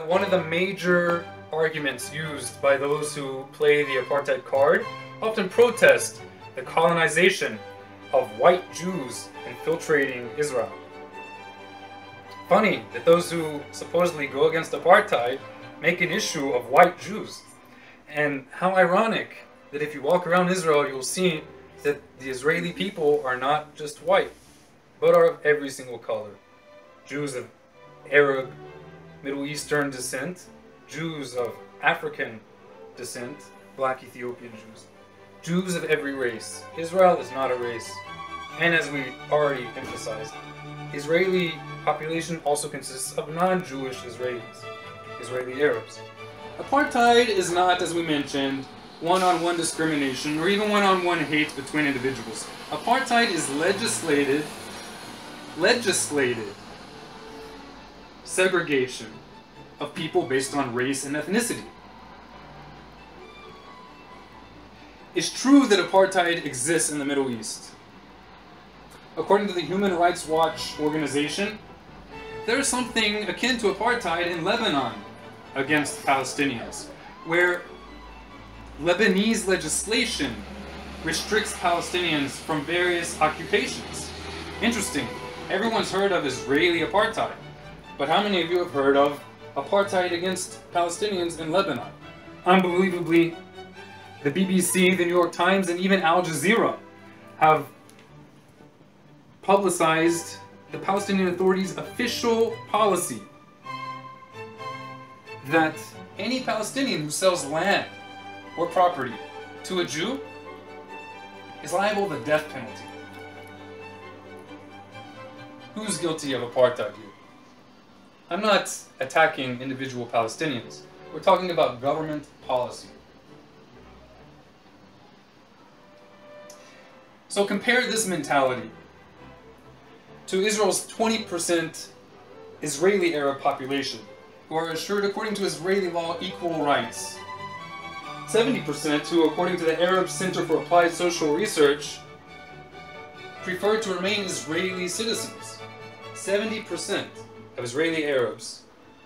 one of the major arguments used by those who play the apartheid card often protest the colonization of white Jews infiltrating Israel. Funny that those who supposedly go against apartheid make an issue of white Jews. And how ironic that if you walk around Israel, you'll see that the Israeli people are not just white, but are of every single color. Jews of Arab, Middle Eastern descent, Jews of African descent, Black Ethiopian Jews, Jews of every race. Israel is not a race. And as we already emphasized, Israeli population also consists of non-Jewish Israelis, Israeli Arabs. Apartheid is not, as we mentioned, one-on-one discrimination or even one-on-one hate between individuals. Apartheid is legislated segregation of people based on race and ethnicity. It's true that apartheid exists in the Middle East. According to the Human Rights Watch organization, there is something akin to apartheid in Lebanon against Palestinians, where Lebanese legislation restricts Palestinians from various occupations. Interesting. Everyone's heard of Israeli apartheid, but how many of you have heard of apartheid against Palestinians in Lebanon? Unbelievably, the BBC, the New York Times, and even Al Jazeera have publicized the Palestinian Authority's official policy that any Palestinian who sells land or property to a Jew is liable to the death penalty. Who's guilty of apartheid here? I'm not attacking individual Palestinians. We're talking about government policy. So compare this mentality to Israel's 20% Israeli Arab population, who are assured, according to Israeli law, equal rights. 70% who, according to the Arab Center for Applied Social Research, prefer to remain Israeli citizens. 70% of Israeli Arabs,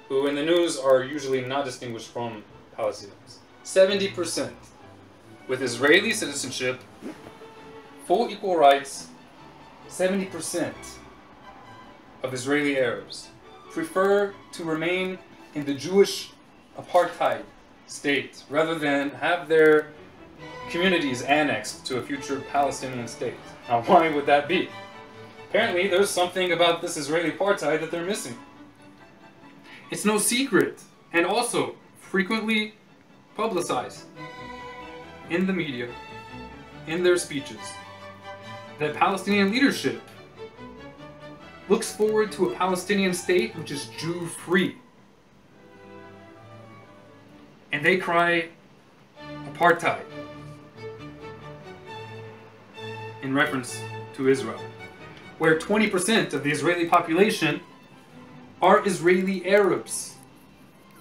who in the news are usually not distinguished from Palestinians. 70% with Israeli citizenship, full equal rights. 70% of Israeli Arabs prefer to remain in the Jewish apartheid state rather than have their communities annexed to a future Palestinian state. Now, why would that be? Apparently, there's something about this Israeli apartheid that they're missing. It's no secret, and also frequently publicized in the media, in their speeches, that Palestinian leadership looks forward to a Palestinian state which is Jew-free. And they cry apartheid in reference to Israel, where 20% of the Israeli population are Israeli Arabs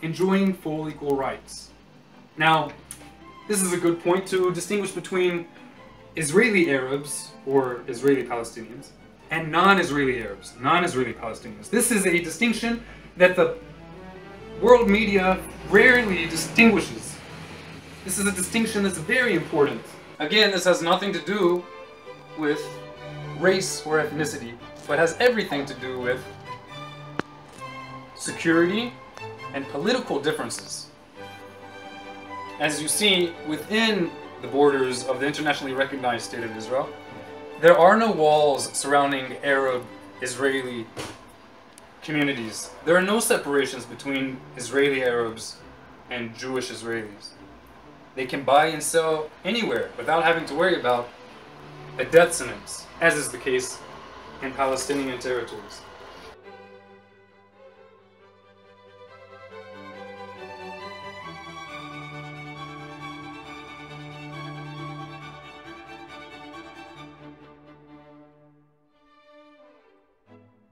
enjoying full equal rights. Now, this is a good point to distinguish between Israeli Arabs, or Israeli Palestinians, and non-Israeli Arabs, non-Israeli Palestinians. This is a distinction that the world media rarely distinguishes. This is a distinction that's very important. Again, this has nothing to do with race or ethnicity, but has everything to do with security and political differences. As you see, within the borders of the internationally recognized State of Israel, there are no walls surrounding Arab-Israeli communities. There are no separations between Israeli Arabs and Jewish Israelis. They can buy and sell anywhere without having to worry about a death sentence, as is the case in Palestinian territories.